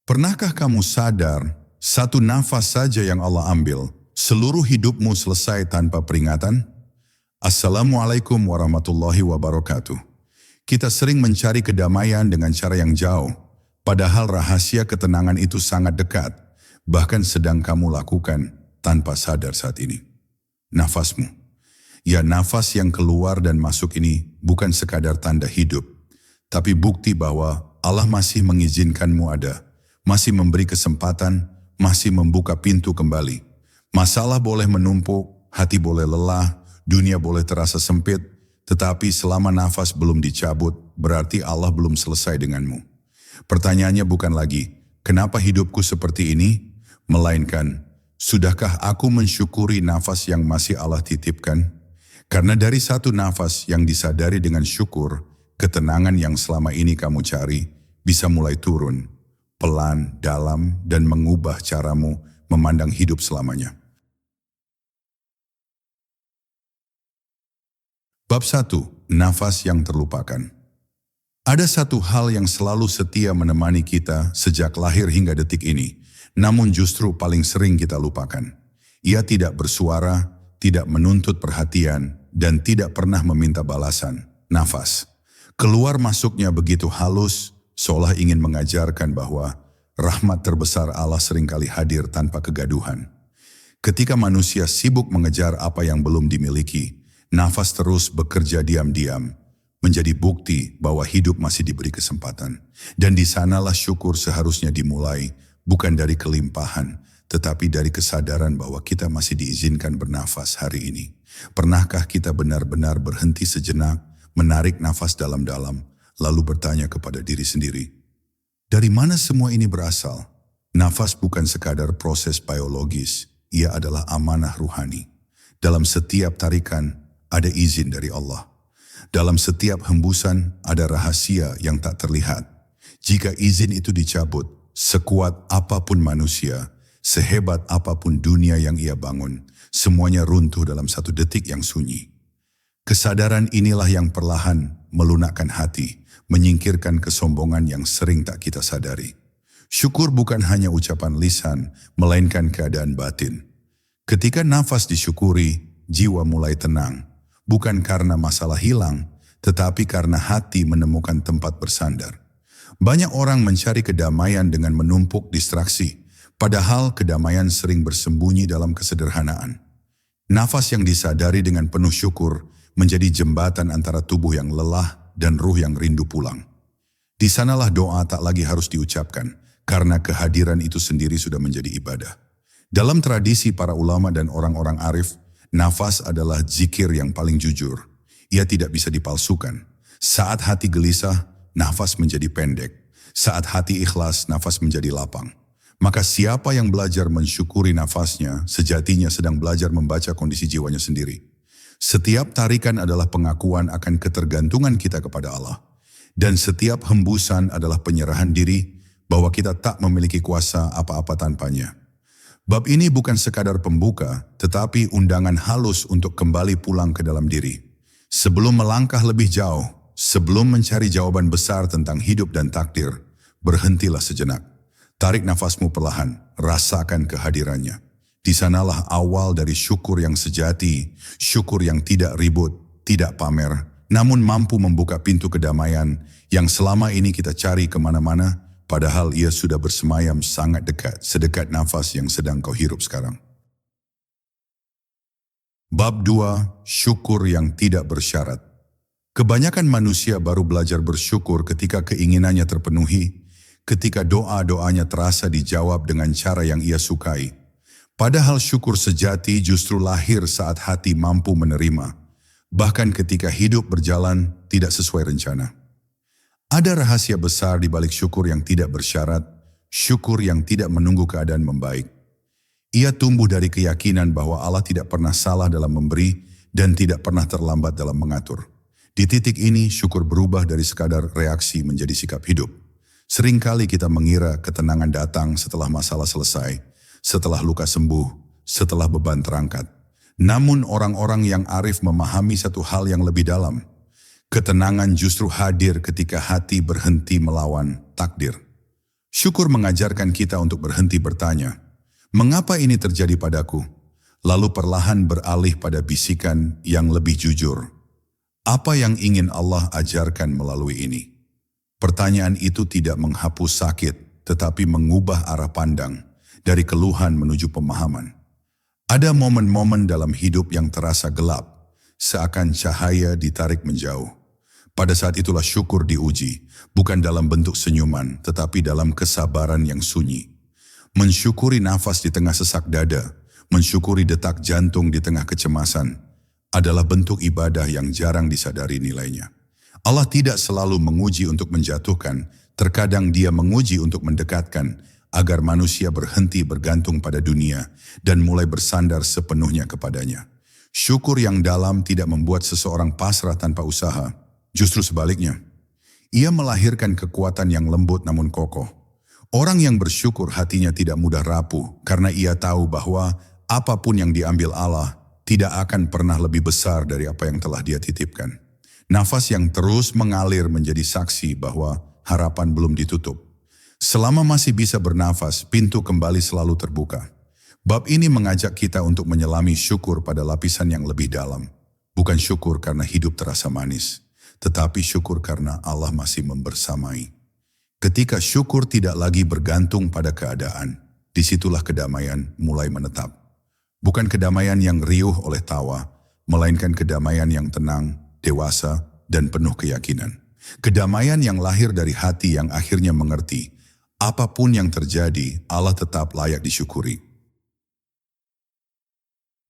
Pernahkah kamu sadar, satu nafas saja yang Allah ambil, seluruh hidupmu selesai tanpa peringatan? Assalamualaikum warahmatullahi wabarakatuh. Kita sering mencari kedamaian dengan cara yang jauh, padahal rahasia ketenangan itu sangat dekat, bahkan sedang kamu lakukan tanpa sadar saat ini. Nafasmu. Ya, nafas yang keluar dan masuk ini bukan sekadar tanda hidup, tapi bukti bahwa Allah masih mengizinkanmu ada, masih memberi kesempatan, masih membuka pintu kembali. Masalah boleh menumpuk, hati boleh lelah, dunia boleh terasa sempit, tetapi selama nafas belum dicabut, berarti Allah belum selesai denganmu. Pertanyaannya bukan lagi, kenapa hidupku seperti ini? Melainkan, sudahkah aku mensyukuri nafas yang masih Allah titipkan? Karena dari satu nafas yang disadari dengan syukur, ketenangan yang selama ini kamu cari bisa mulai turun, pelan, dalam, dan mengubah caramu memandang hidup selamanya. Bab 1. Nafas yang terlupakan. Ada satu hal yang selalu setia menemani kita sejak lahir hingga detik ini, namun justru paling sering kita lupakan. Ia tidak bersuara, tidak menuntut perhatian, dan tidak pernah meminta balasan. Nafas. Keluar masuknya begitu halus, seolah ingin mengajarkan bahwa rahmat terbesar Allah seringkali hadir tanpa kegaduhan. Ketika manusia sibuk mengejar apa yang belum dimiliki, nafas terus bekerja diam-diam, menjadi bukti bahwa hidup masih diberi kesempatan. Dan di sanalah syukur seharusnya dimulai, bukan dari kelimpahan, tetapi dari kesadaran bahwa kita masih diizinkan bernafas hari ini. Pernahkah kita benar-benar berhenti sejenak, menarik nafas dalam-dalam, lalu bertanya kepada diri sendiri, dari mana semua ini berasal? Nafas bukan sekadar proses biologis, ia adalah amanah ruhani. Dalam setiap tarikan, ada izin dari Allah. Dalam setiap hembusan, ada rahasia yang tak terlihat. Jika izin itu dicabut, sekuat apapun manusia, sehebat apapun dunia yang ia bangun, semuanya runtuh dalam satu detik yang sunyi. Kesadaran inilah yang perlahan melunakkan hati, menyingkirkan kesombongan yang sering tak kita sadari. Syukur bukan hanya ucapan lisan, melainkan keadaan batin. Ketika nafas disyukuri, jiwa mulai tenang, bukan karena masalah hilang, tetapi karena hati menemukan tempat bersandar. Banyak orang mencari kedamaian dengan menumpuk distraksi, padahal kedamaian sering bersembunyi dalam kesederhanaan. Nafas yang disadari dengan penuh syukur menjadi jembatan antara tubuh yang lelah dan ruh yang rindu pulang. Di sanalah doa tak lagi harus diucapkan, karena kehadiran itu sendiri sudah menjadi ibadah. Dalam tradisi para ulama dan orang-orang arif, nafas adalah zikir yang paling jujur. Ia tidak bisa dipalsukan. Saat hati gelisah, nafas menjadi pendek. Saat hati ikhlas, nafas menjadi lapang. Maka siapa yang belajar mensyukuri nafasnya, sejatinya sedang belajar membaca kondisi jiwanya sendiri. Setiap tarikan adalah pengakuan akan ketergantungan kita kepada Allah. Dan setiap hembusan adalah penyerahan diri bahwa kita tak memiliki kuasa apa-apa tanpanya. Bab ini bukan sekadar pembuka, tetapi undangan halus untuk kembali pulang ke dalam diri. Sebelum melangkah lebih jauh, sebelum mencari jawaban besar tentang hidup dan takdir, berhentilah sejenak. Tarik nafasmu perlahan, rasakan kehadirannya. Di sanalah awal dari syukur yang sejati, syukur yang tidak ribut, tidak pamer, namun mampu membuka pintu kedamaian yang selama ini kita cari kemana-mana, padahal ia sudah bersemayam sangat dekat, sedekat nafas yang sedang kau hirup sekarang. Bab 2. Syukur yang tidak bersyarat. Kebanyakan manusia baru belajar bersyukur ketika keinginannya terpenuhi, ketika doa-doanya terasa dijawab dengan cara yang ia sukai. Padahal syukur sejati justru lahir saat hati mampu menerima, bahkan ketika hidup berjalan tidak sesuai rencana. Ada rahasia besar di balik syukur yang tidak bersyarat, syukur yang tidak menunggu keadaan membaik. Ia tumbuh dari keyakinan bahwa Allah tidak pernah salah dalam memberi dan tidak pernah terlambat dalam mengatur. Di titik ini, syukur berubah dari sekadar reaksi menjadi sikap hidup. Seringkali kita mengira ketenangan datang setelah masalah selesai, setelah luka sembuh, setelah beban terangkat. Namun orang-orang yang arif memahami satu hal yang lebih dalam. Ketenangan justru hadir ketika hati berhenti melawan takdir. Syukur mengajarkan kita untuk berhenti bertanya, mengapa ini terjadi padaku? Lalu perlahan beralih pada bisikan yang lebih jujur. Apa yang ingin Allah ajarkan melalui ini? Pertanyaan itu tidak menghapus sakit, tetapi mengubah arah pandang dari keluhan menuju pemahaman. Ada momen-momen dalam hidup yang terasa gelap, seakan cahaya ditarik menjauh. Pada saat itulah syukur diuji, bukan dalam bentuk senyuman, tetapi dalam kesabaran yang sunyi. Mensyukuri nafas di tengah sesak dada, mensyukuri detak jantung di tengah kecemasan, adalah bentuk ibadah yang jarang disadari nilainya. Allah tidak selalu menguji untuk menjatuhkan, terkadang Dia menguji untuk mendekatkan, agar manusia berhenti bergantung pada dunia dan mulai bersandar sepenuhnya kepadanya. Syukur yang dalam tidak membuat seseorang pasrah tanpa usaha, justru sebaliknya. Ia melahirkan kekuatan yang lembut namun kokoh. Orang yang bersyukur hatinya tidak mudah rapuh karena ia tahu bahwa apapun yang diambil Allah tidak akan pernah lebih besar dari apa yang telah Dia titipkan. Nafas yang terus mengalir menjadi saksi bahwa harapan belum ditutup. Selama masih bisa bernafas, pintu kembali selalu terbuka. Bab ini mengajak kita untuk menyelami syukur pada lapisan yang lebih dalam. Bukan syukur karena hidup terasa manis, tetapi syukur karena Allah masih membersamai. Ketika syukur tidak lagi bergantung pada keadaan, disitulah kedamaian mulai menetap. Bukan kedamaian yang riuh oleh tawa, melainkan kedamaian yang tenang, dewasa, dan penuh keyakinan. Kedamaian yang lahir dari hati yang akhirnya mengerti, apapun yang terjadi, Allah tetap layak disyukuri.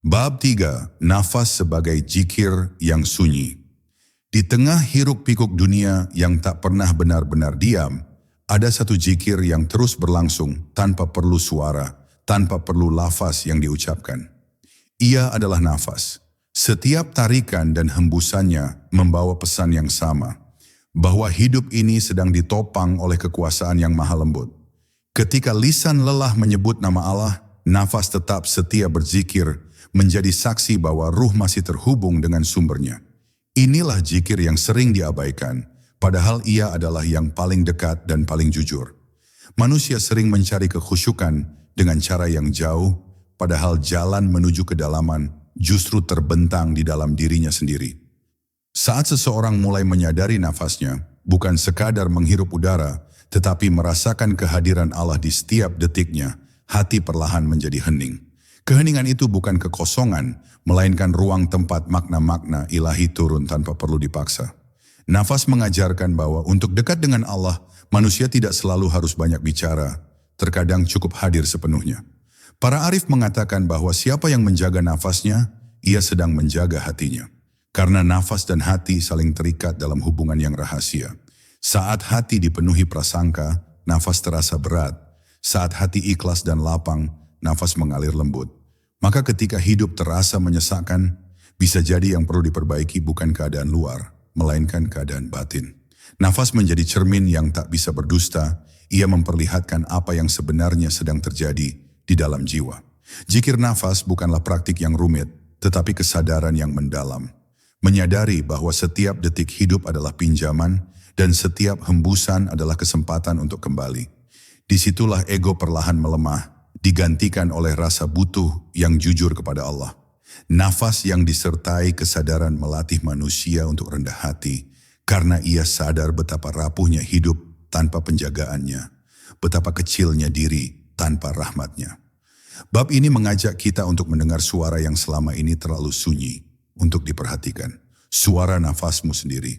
Bab 3. Nafas sebagai zikir yang sunyi. Di tengah hiruk-pikuk dunia yang tak pernah benar-benar diam, ada satu zikir yang terus berlangsung tanpa perlu suara, tanpa perlu lafaz yang diucapkan. Ia adalah nafas. Setiap tarikan dan hembusannya membawa pesan yang sama, bahwa hidup ini sedang ditopang oleh kekuasaan yang maha lembut. Ketika lisan lelah menyebut nama Allah, nafas tetap setia berzikir, menjadi saksi bahwa ruh masih terhubung dengan sumbernya. Inilah zikir yang sering diabaikan, padahal ia adalah yang paling dekat dan paling jujur. Manusia sering mencari kekhusyukan dengan cara yang jauh, padahal jalan menuju kedalaman justru terbentang di dalam dirinya sendiri. Saat seseorang mulai menyadari nafasnya, bukan sekadar menghirup udara, tetapi merasakan kehadiran Allah di setiap detiknya, hati perlahan menjadi hening. Keheningan itu bukan kekosongan, melainkan ruang tempat makna-makna ilahi turun tanpa perlu dipaksa. Nafas mengajarkan bahwa untuk dekat dengan Allah, manusia tidak selalu harus banyak bicara, terkadang cukup hadir sepenuhnya. Para arif mengatakan bahwa siapa yang menjaga nafasnya, ia sedang menjaga hatinya. Karena nafas dan hati saling terikat dalam hubungan yang rahasia. Saat hati dipenuhi prasangka, nafas terasa berat. Saat hati ikhlas dan lapang, nafas mengalir lembut. Maka ketika hidup terasa menyesakkan, bisa jadi yang perlu diperbaiki bukan keadaan luar, melainkan keadaan batin. Nafas menjadi cermin yang tak bisa berdusta, ia memperlihatkan apa yang sebenarnya sedang terjadi di dalam jiwa. Zikir nafas bukanlah praktik yang rumit, tetapi kesadaran yang mendalam. Menyadari bahwa setiap detik hidup adalah pinjaman dan setiap hembusan adalah kesempatan untuk kembali. Disitulah ego perlahan melemah, digantikan oleh rasa butuh yang jujur kepada Allah. Nafas yang disertai kesadaran melatih manusia untuk rendah hati, karena ia sadar betapa rapuhnya hidup tanpa penjagaannya, betapa kecilnya diri tanpa rahmatnya. Bab ini mengajak kita untuk mendengar suara yang selama ini terlalu sunyi, untuk diperhatikan, suara nafasmu sendiri.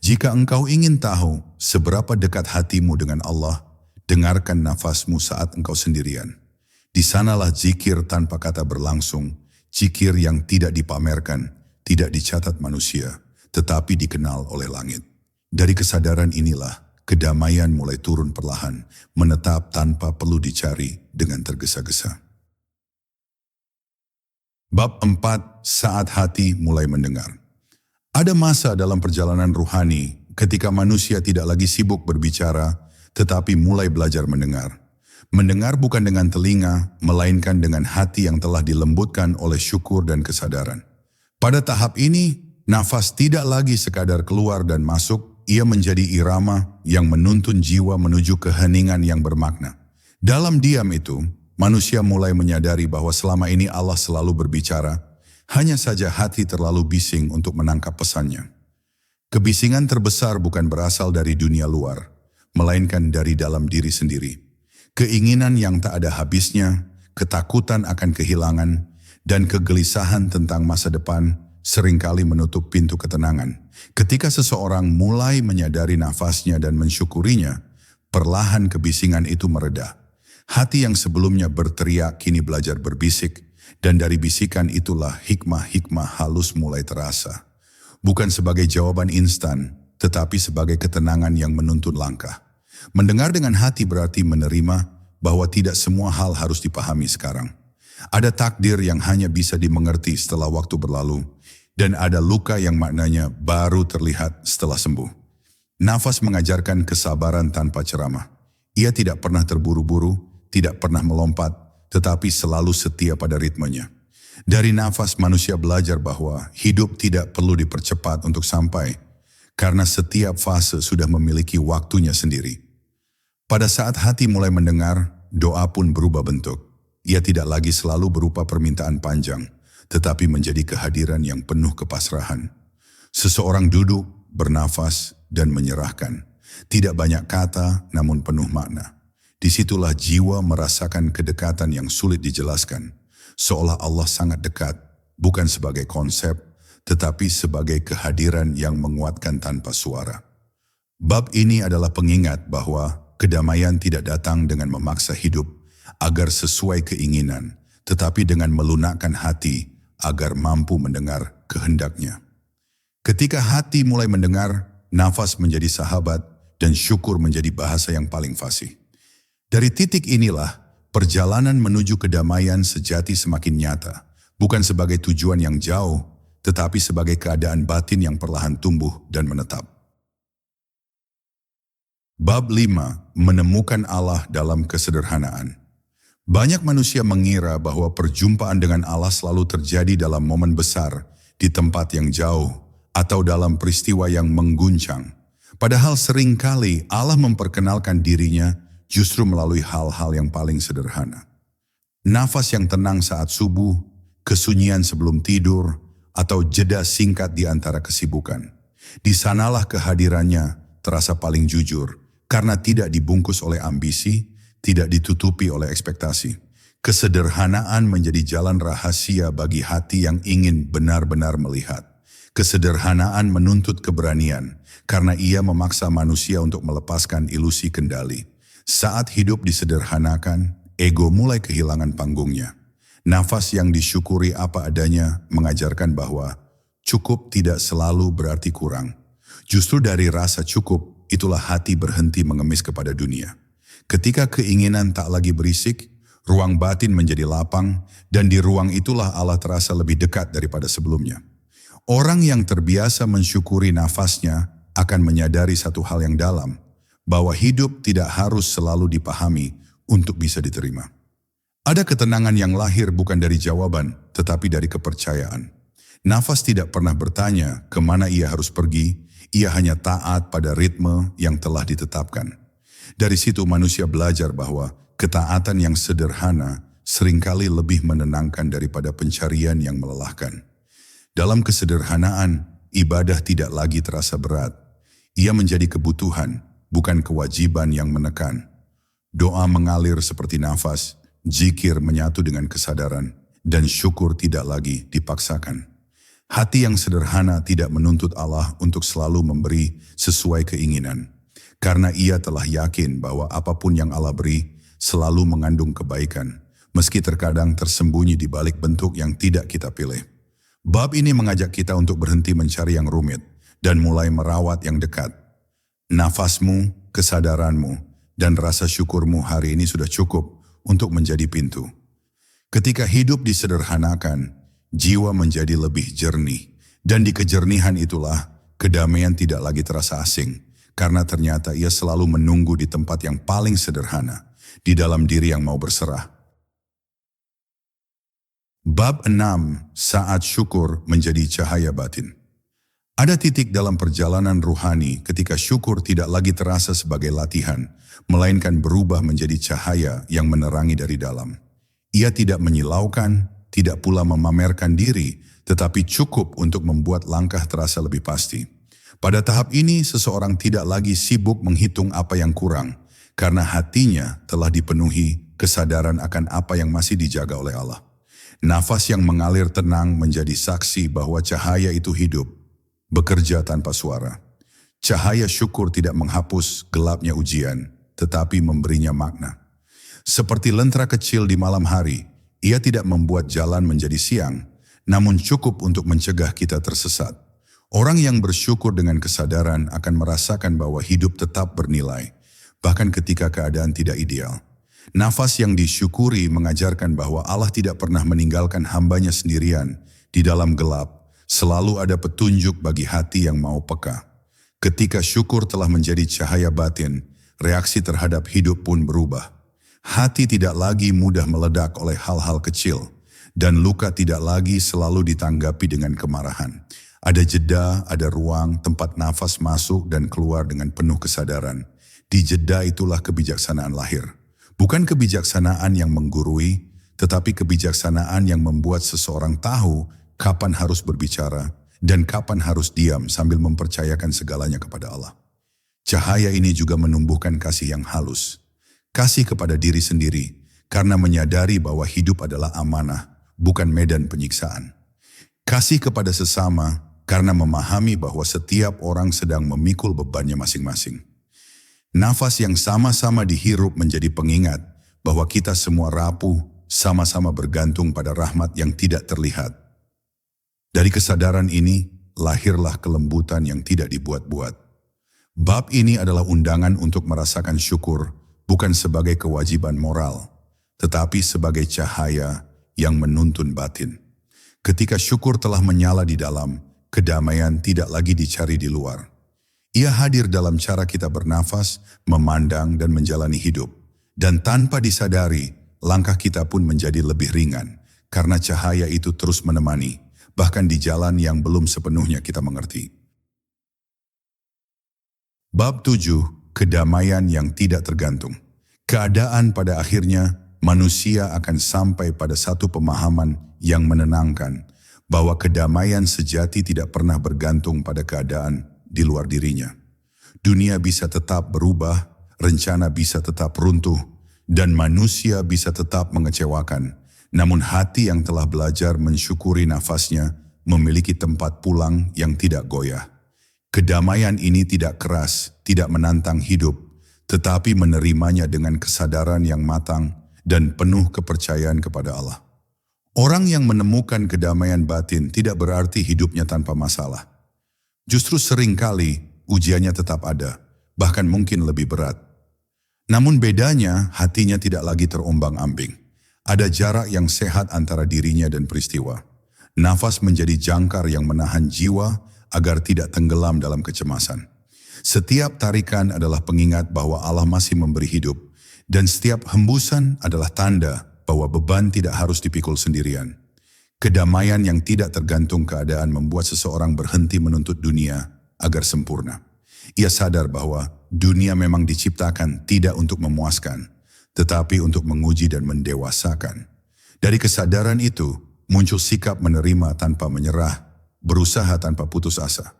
Jika engkau ingin tahu seberapa dekat hatimu dengan Allah, dengarkan nafasmu saat engkau sendirian. Di sanalah zikir tanpa kata berlangsung, zikir yang tidak dipamerkan, tidak dicatat manusia, tetapi dikenal oleh langit. Dari kesadaran inilah, kedamaian mulai turun perlahan, menetap tanpa perlu dicari dengan tergesa-gesa. Bab 4. Saat hati mulai mendengar. Ada masa dalam perjalanan ruhani ketika manusia tidak lagi sibuk berbicara, tetapi mulai belajar mendengar. Mendengar bukan dengan telinga, melainkan dengan hati yang telah dilembutkan oleh syukur dan kesadaran. Pada tahap ini, nafas tidak lagi sekadar keluar dan masuk, ia menjadi irama yang menuntun jiwa menuju keheningan yang bermakna. Dalam diam itu, manusia mulai menyadari bahwa selama ini Allah selalu berbicara, hanya saja hati terlalu bising untuk menangkap pesannya. Kebisingan terbesar bukan berasal dari dunia luar, melainkan dari dalam diri sendiri. Keinginan yang tak ada habisnya, ketakutan akan kehilangan, dan kegelisahan tentang masa depan seringkali menutup pintu ketenangan. Ketika seseorang mulai menyadari nafasnya dan mensyukurinya, perlahan kebisingan itu mereda. Hati yang sebelumnya berteriak kini belajar berbisik, dan dari bisikan itulah hikmah-hikmah halus mulai terasa. Bukan sebagai jawaban instan, tetapi sebagai ketenangan yang menuntun langkah. Mendengar dengan hati berarti menerima bahwa tidak semua hal harus dipahami sekarang. Ada takdir yang hanya bisa dimengerti setelah waktu berlalu, dan ada luka yang maknanya baru terlihat setelah sembuh. Nafas mengajarkan kesabaran tanpa ceramah. Ia tidak pernah terburu-buru, tidak pernah melompat, tetapi selalu setia pada ritmenya. Dari nafas manusia belajar bahwa hidup tidak perlu dipercepat untuk sampai, karena setiap fase sudah memiliki waktunya sendiri. Pada saat hati mulai mendengar, doa pun berubah bentuk. Ia tidak lagi selalu berupa permintaan panjang, tetapi menjadi kehadiran yang penuh kepasrahan. Seseorang duduk, bernafas, dan menyerahkan. Tidak banyak kata, namun penuh makna. Disitulah jiwa merasakan kedekatan yang sulit dijelaskan. Seolah Allah sangat dekat, bukan sebagai konsep, tetapi sebagai kehadiran yang menguatkan tanpa suara. Bab ini adalah pengingat bahwa kedamaian tidak datang dengan memaksa hidup agar sesuai keinginan, tetapi dengan melunakkan hati agar mampu mendengar kehendaknya. Ketika hati mulai mendengar, nafas menjadi sahabat dan syukur menjadi bahasa yang paling fasih. Dari titik inilah, perjalanan menuju kedamaian sejati semakin nyata, bukan sebagai tujuan yang jauh, tetapi sebagai keadaan batin yang perlahan tumbuh dan menetap. Bab 5. Menemukan Allah dalam kesederhanaan. Banyak manusia mengira bahwa perjumpaan dengan Allah selalu terjadi dalam momen besar, di tempat yang jauh, atau dalam peristiwa yang mengguncang. Padahal seringkali Allah memperkenalkan dirinya justru melalui hal-hal yang paling sederhana. Nafas yang tenang saat subuh, kesunyian sebelum tidur, atau jeda singkat di antara kesibukan. Di sanalah kehadirannya terasa paling jujur, karena tidak dibungkus oleh ambisi, tidak ditutupi oleh ekspektasi. Kesederhanaan menjadi jalan rahasia bagi hati yang ingin benar-benar melihat. Kesederhanaan menuntut keberanian, karena ia memaksa manusia untuk melepaskan ilusi kendali. Saat hidup disederhanakan, ego mulai kehilangan panggungnya. Nafas yang disyukuri apa adanya mengajarkan bahwa cukup tidak selalu berarti kurang. Justru dari rasa cukup, itulah hati berhenti mengemis kepada dunia. Ketika keinginan tak lagi berisik, ruang batin menjadi lapang, dan di ruang itulah Allah terasa lebih dekat daripada sebelumnya. Orang yang terbiasa mensyukuri nafasnya akan menyadari satu hal yang dalam, bahwa hidup tidak harus selalu dipahami untuk bisa diterima. Ada ketenangan yang lahir bukan dari jawaban, tetapi dari kepercayaan. Nafas tidak pernah bertanya kemana ia harus pergi, ia hanya taat pada ritme yang telah ditetapkan. Dari situ manusia belajar bahwa ketaatan yang sederhana seringkali lebih menenangkan daripada pencarian yang melelahkan. Dalam kesederhanaan, ibadah tidak lagi terasa berat. Ia menjadi kebutuhan, bukan kewajiban yang menekan. Doa mengalir seperti nafas, zikir menyatu dengan kesadaran, dan syukur tidak lagi dipaksakan. Hati yang sederhana tidak menuntut Allah untuk selalu memberi sesuai keinginan. Karena ia telah yakin bahwa apapun yang Allah beri selalu mengandung kebaikan, meski terkadang tersembunyi di balik bentuk yang tidak kita pilih. Bab ini mengajak kita untuk berhenti mencari yang rumit dan mulai merawat yang dekat. Nafasmu, kesadaranmu, dan rasa syukurmu hari ini sudah cukup untuk menjadi pintu. Ketika hidup disederhanakan, jiwa menjadi lebih jernih, dan di kejernihan itulah kedamaian tidak lagi terasa asing. Karena ternyata ia selalu menunggu di tempat yang paling sederhana, di dalam diri yang mau berserah. Bab 6. Saat syukur menjadi cahaya batin. Ada titik dalam perjalanan ruhani ketika syukur tidak lagi terasa sebagai latihan, melainkan berubah menjadi cahaya yang menerangi dari dalam. Ia tidak menyilaukan, tidak pula memamerkan diri, tetapi cukup untuk membuat langkah terasa lebih pasti. Pada tahap ini, seseorang tidak lagi sibuk menghitung apa yang kurang, karena hatinya telah dipenuhi kesadaran akan apa yang masih dijaga oleh Allah. Nafas yang mengalir tenang menjadi saksi bahwa cahaya itu hidup, bekerja tanpa suara. Cahaya syukur tidak menghapus gelapnya ujian, tetapi memberinya makna. Seperti lentera kecil di malam hari, ia tidak membuat jalan menjadi siang, namun cukup untuk mencegah kita tersesat. Orang yang bersyukur dengan kesadaran akan merasakan bahwa hidup tetap bernilai, bahkan ketika keadaan tidak ideal. Nafas yang disyukuri mengajarkan bahwa Allah tidak pernah meninggalkan hambanya sendirian di dalam gelap. Selalu ada petunjuk bagi hati yang mau peka. Ketika syukur telah menjadi cahaya batin, reaksi terhadap hidup pun berubah. Hati tidak lagi mudah meledak oleh hal-hal kecil, dan luka tidak lagi selalu ditanggapi dengan kemarahan. Ada jeda, ada ruang, tempat nafas masuk dan keluar dengan penuh kesadaran. Di jeda itulah kebijaksanaan lahir. Bukan kebijaksanaan yang menggurui, tetapi kebijaksanaan yang membuat seseorang tahu kapan harus berbicara dan kapan harus diam sambil mempercayakan segalanya kepada Allah. Cahaya ini juga menumbuhkan kasih yang halus. Kasih kepada diri sendiri karena menyadari bahwa hidup adalah amanah, bukan medan penyiksaan. Kasih kepada sesama karena memahami bahwa setiap orang sedang memikul bebannya masing-masing. Nafas yang sama-sama dihirup menjadi pengingat bahwa kita semua rapuh, sama-sama bergantung pada rahmat yang tidak terlihat. Dari kesadaran ini, lahirlah kelembutan yang tidak dibuat-buat. Bab ini adalah undangan untuk merasakan syukur, bukan sebagai kewajiban moral, tetapi sebagai cahaya yang menuntun batin. Ketika syukur telah menyala di dalam, kedamaian tidak lagi dicari di luar. Ia hadir dalam cara kita bernafas, memandang dan menjalani hidup. Dan tanpa disadari, langkah kita pun menjadi lebih ringan, karena cahaya itu terus menemani, bahkan di jalan yang belum sepenuhnya kita mengerti. Bab 7, kedamaian yang tidak tergantung. Keadaan pada akhirnya, manusia akan sampai pada satu pemahaman yang menenangkan, bahwa kedamaian sejati tidak pernah bergantung pada keadaan di luar dirinya. Dunia bisa tetap berubah, rencana bisa tetap runtuh, dan manusia bisa tetap mengecewakan. Namun hati yang telah belajar mensyukuri nafasnya memiliki tempat pulang yang tidak goyah. Kedamaian ini tidak keras, tidak menantang hidup, tetapi menerimanya dengan kesadaran yang matang dan penuh kepercayaan kepada Allah. Orang yang menemukan kedamaian batin tidak berarti hidupnya tanpa masalah. Justru seringkali ujiannya tetap ada, bahkan mungkin lebih berat. Namun bedanya hatinya tidak lagi terombang-ambing. Ada jarak yang sehat antara dirinya dan peristiwa. Nafas menjadi jangkar yang menahan jiwa agar tidak tenggelam dalam kecemasan. Setiap tarikan adalah pengingat bahwa Allah masih memberi hidup, dan setiap hembusan adalah tanda bahwa beban tidak harus dipikul sendirian. Kedamaian yang tidak tergantung keadaan membuat seseorang berhenti menuntut dunia agar sempurna. Ia sadar bahwa dunia memang diciptakan tidak untuk memuaskan, tetapi untuk menguji dan mendewasakan. Dari kesadaran itu, muncul sikap menerima tanpa menyerah, berusaha tanpa putus asa.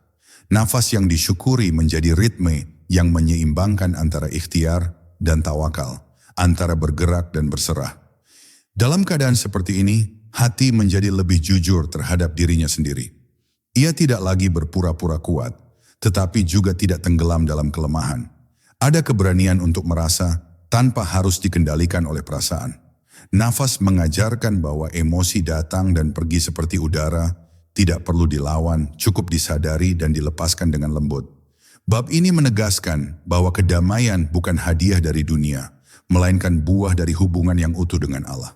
Nafas yang disyukuri menjadi ritme yang menyeimbangkan antara ikhtiar dan tawakal, antara bergerak dan berserah. Dalam keadaan seperti ini, hati menjadi lebih jujur terhadap dirinya sendiri. Ia tidak lagi berpura-pura kuat, tetapi juga tidak tenggelam dalam kelemahan. Ada keberanian untuk merasa tanpa harus dikendalikan oleh perasaan. Nafas mengajarkan bahwa emosi datang dan pergi seperti udara, tidak perlu dilawan, cukup disadari dan dilepaskan dengan lembut. Bab ini menegaskan bahwa kedamaian bukan hadiah dari dunia, melainkan buah dari hubungan yang utuh dengan Allah.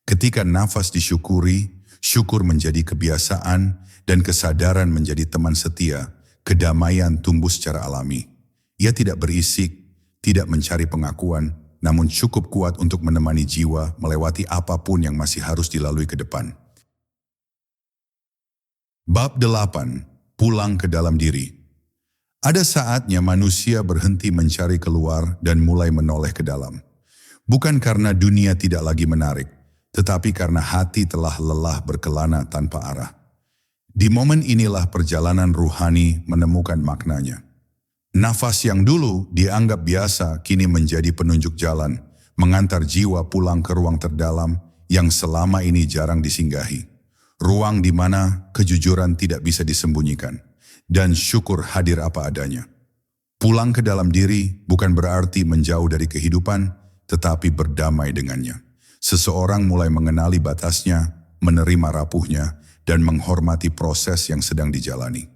Ketika nafas disyukuri, syukur menjadi kebiasaan dan kesadaran menjadi teman setia, kedamaian tumbuh secara alami. Ia tidak berisik, tidak mencari pengakuan, namun cukup kuat untuk menemani jiwa melewati apapun yang masih harus dilalui ke depan. Bab 8. pulang ke dalam diri. Ada saatnya manusia berhenti mencari keluar dan mulai menoleh ke dalam. Bukan karena dunia tidak lagi menarik, tetapi karena hati telah lelah berkelana tanpa arah. Di momen inilah perjalanan ruhani menemukan maknanya. Nafas yang dulu dianggap biasa kini menjadi penunjuk jalan, mengantar jiwa pulang ke ruang terdalam yang selama ini jarang disinggahi. Ruang di mana kejujuran tidak bisa disembunyikan, dan syukur hadir apa adanya. Pulang ke dalam diri bukan berarti menjauh dari kehidupan, tetapi berdamai dengannya. Seseorang mulai mengenali batasnya, menerima rapuhnya, dan menghormati proses yang sedang dijalani.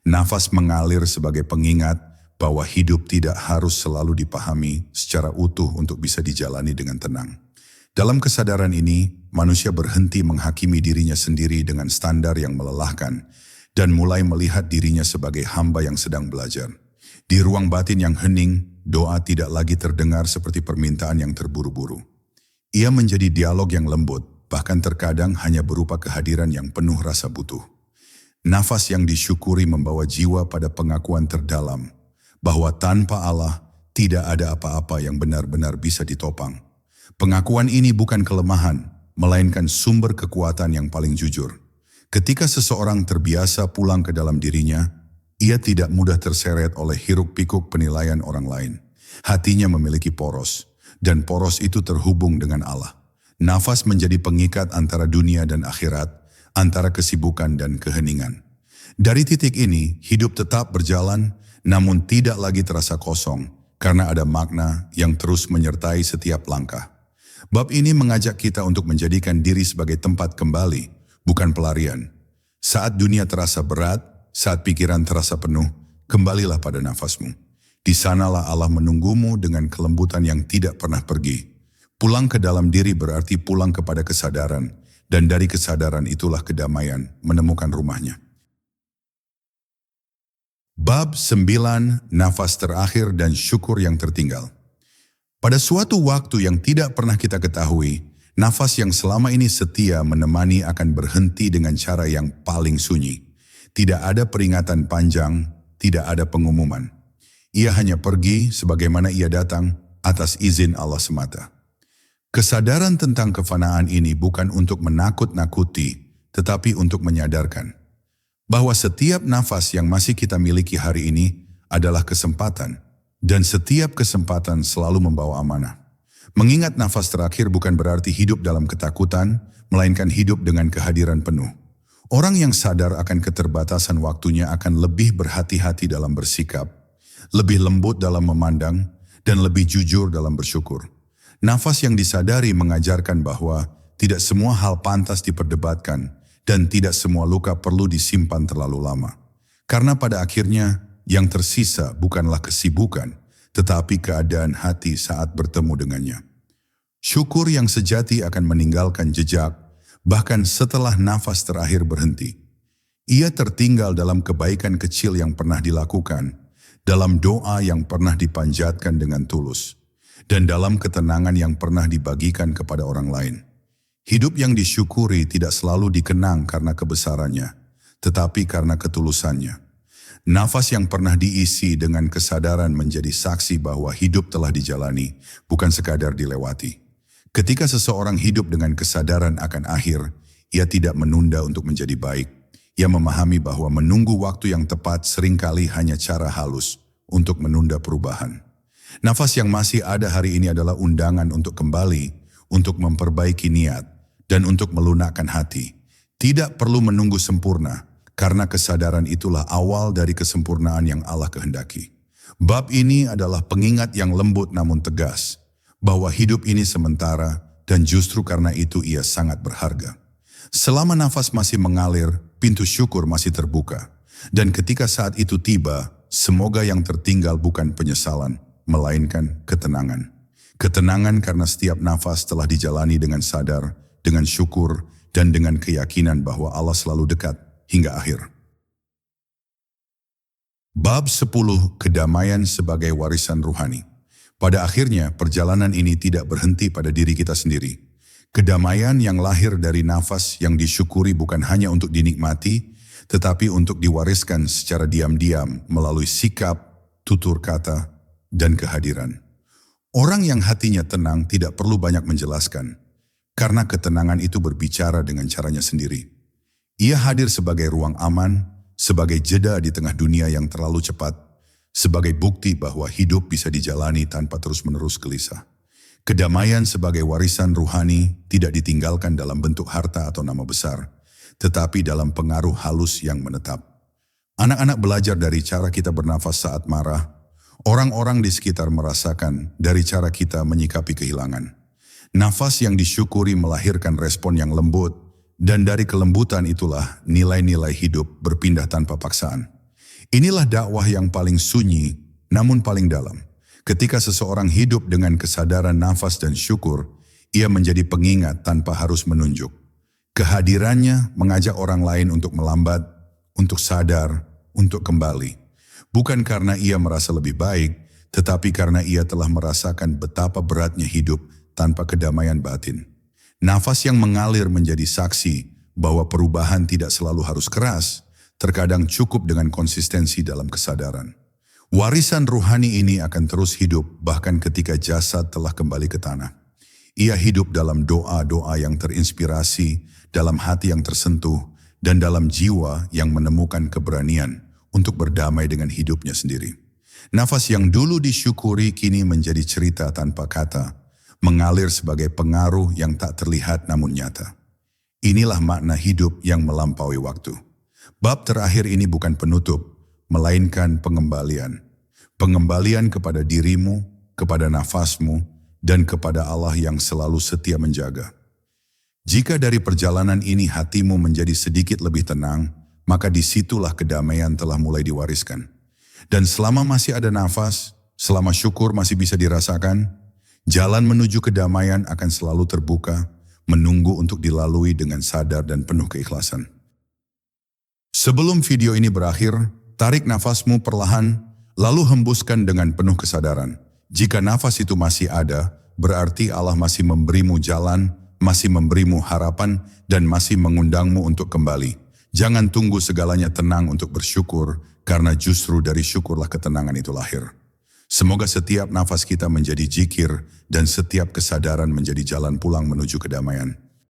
Nafas mengalir sebagai pengingat bahwa hidup tidak harus selalu dipahami secara utuh untuk bisa dijalani dengan tenang. Dalam kesadaran ini, manusia berhenti menghakimi dirinya sendiri dengan standar yang melelahkan dan mulai melihat dirinya sebagai hamba yang sedang belajar. Di ruang batin yang hening, doa tidak lagi terdengar seperti permintaan yang terburu-buru. Ia menjadi dialog yang lembut, bahkan terkadang hanya berupa kehadiran yang penuh rasa butuh. Nafas yang disyukuri membawa jiwa pada pengakuan terdalam, bahwa tanpa Allah tidak ada apa-apa yang benar-benar bisa ditopang. Pengakuan ini bukan kelemahan, melainkan sumber kekuatan yang paling jujur. Ketika seseorang terbiasa pulang ke dalam dirinya, ia tidak mudah terseret oleh hiruk-pikuk penilaian orang lain. Hatinya memiliki poros, dan poros itu terhubung dengan Allah. Nafas menjadi pengikat antara dunia dan akhirat, antara kesibukan dan keheningan. Dari titik ini, hidup tetap berjalan, namun tidak lagi terasa kosong, karena ada makna yang terus menyertai setiap langkah. Bab ini mengajak kita untuk menjadikan diri sebagai tempat kembali, bukan pelarian. Saat dunia terasa berat, saat pikiran terasa penuh, kembalilah pada nafasmu. Di sanalah Allah menunggumu dengan kelembutan yang tidak pernah pergi. Pulang ke dalam diri berarti pulang kepada kesadaran, dan dari kesadaran itulah kedamaian menemukan rumahnya. Bab 9, nafas terakhir dan syukur yang tertinggal. Pada suatu waktu yang tidak pernah kita ketahui, nafas yang selama ini setia menemani akan berhenti dengan cara yang paling sunyi. Tidak ada peringatan panjang, tidak ada pengumuman. Ia hanya pergi sebagaimana ia datang atas izin Allah semata. Kesadaran tentang kefanaan ini bukan untuk menakut-nakuti, tetapi untuk menyadarkan bahwa setiap nafas yang masih kita miliki hari ini adalah kesempatan, dan setiap kesempatan selalu membawa amanah. Mengingat nafas terakhir bukan berarti hidup dalam ketakutan, melainkan hidup dengan kehadiran penuh. Orang yang sadar akan keterbatasan waktunya akan lebih berhati-hati dalam bersikap, lebih lembut dalam memandang, dan lebih jujur dalam bersyukur. Nafas yang disadari mengajarkan bahwa tidak semua hal pantas diperdebatkan, dan tidak semua luka perlu disimpan terlalu lama. Karena pada akhirnya, yang tersisa bukanlah kesibukan, tetapi keadaan hati saat bertemu dengannya. Syukur yang sejati akan meninggalkan jejak, bahkan setelah nafas terakhir berhenti. Ia tertinggal dalam kebaikan kecil yang pernah dilakukan, dalam doa yang pernah dipanjatkan dengan tulus, dan dalam ketenangan yang pernah dibagikan kepada orang lain. Hidup yang disyukuri tidak selalu dikenang karena kebesarannya, tetapi karena ketulusannya. Nafas yang pernah diisi dengan kesadaran menjadi saksi bahwa hidup telah dijalani, bukan sekadar dilewati. Ketika seseorang hidup dengan kesadaran akan akhir, ia tidak menunda untuk menjadi baik. Ia memahami bahwa menunggu waktu yang tepat seringkali hanya cara halus untuk menunda perubahan. Nafas yang masih ada hari ini adalah undangan untuk kembali, untuk memperbaiki niat, dan untuk melunakkan hati. Tidak perlu menunggu sempurna, karena kesadaran itulah awal dari kesempurnaan yang Allah kehendaki. Bab ini adalah pengingat yang lembut namun tegas, bahwa hidup ini sementara, dan justru karena itu ia sangat berharga. Selama nafas masih mengalir, pintu syukur masih terbuka. Dan ketika saat itu tiba, semoga yang tertinggal bukan penyesalan, melainkan ketenangan. Ketenangan karena setiap nafas telah dijalani dengan sadar, dengan syukur, dan dengan keyakinan bahwa Allah selalu dekat hingga akhir. Bab 10, kedamaian sebagai warisan ruhani. Pada akhirnya, perjalanan ini tidak berhenti pada diri kita sendiri. Kedamaian yang lahir dari nafas yang disyukuri bukan hanya untuk dinikmati, tetapi untuk diwariskan secara diam-diam melalui sikap, tutur kata, dan kehadiran. Orang yang hatinya tenang tidak perlu banyak menjelaskan, karena ketenangan itu berbicara dengan caranya sendiri. Ia hadir sebagai ruang aman, sebagai jeda di tengah dunia yang terlalu cepat, sebagai bukti bahwa hidup bisa dijalani tanpa terus-menerus gelisah. Kedamaian sebagai warisan ruhani tidak ditinggalkan dalam bentuk harta atau nama besar, tetapi dalam pengaruh halus yang menetap. Anak-anak belajar dari cara kita bernafas saat marah. Orang-orang di sekitar merasakan dari cara kita menyikapi kehilangan. Nafas yang disyukuri melahirkan respon yang lembut, dan dari kelembutan itulah nilai-nilai hidup berpindah tanpa paksaan. Inilah dakwah yang paling sunyi, namun paling dalam. Ketika seseorang hidup dengan kesadaran nafas dan syukur, ia menjadi pengingat tanpa harus menunjuk. Kehadirannya mengajak orang lain untuk melambat, untuk sadar, untuk kembali. Bukan karena ia merasa lebih baik, tetapi karena ia telah merasakan betapa beratnya hidup tanpa kedamaian batin. Nafas yang mengalir menjadi saksi bahwa perubahan tidak selalu harus keras, terkadang cukup dengan konsistensi dalam kesadaran. Warisan ruhani ini akan terus hidup bahkan ketika jasad telah kembali ke tanah. Ia hidup dalam doa-doa yang terinspirasi, dalam hati yang tersentuh, dan dalam jiwa yang menemukan keberanian untuk berdamai dengan hidupnya sendiri. Nafas yang dulu disyukuri kini menjadi cerita tanpa kata, mengalir sebagai pengaruh yang tak terlihat namun nyata. Inilah makna hidup yang melampaui waktu. Bab terakhir ini bukan penutup, melainkan pengembalian. Pengembalian kepada dirimu, kepada nafasmu, dan kepada Allah yang selalu setia menjaga. Jika dari perjalanan ini hatimu menjadi sedikit lebih tenang, maka disitulah kedamaian telah mulai diwariskan. Dan selama masih ada nafas, selama syukur masih bisa dirasakan, jalan menuju kedamaian akan selalu terbuka, menunggu untuk dilalui dengan sadar dan penuh keikhlasan. Sebelum video ini berakhir, tarik nafasmu perlahan, lalu hembuskan dengan penuh kesadaran. Jika nafas itu masih ada, berarti Allah masih memberimu jalan, masih memberimu harapan, dan masih mengundangmu untuk kembali. Jangan tunggu segalanya tenang untuk bersyukur, karena justru dari syukurlah ketenangan itu lahir. Semoga setiap nafas kita menjadi zikir dan setiap kesadaran menjadi jalan pulang menuju kedamaian.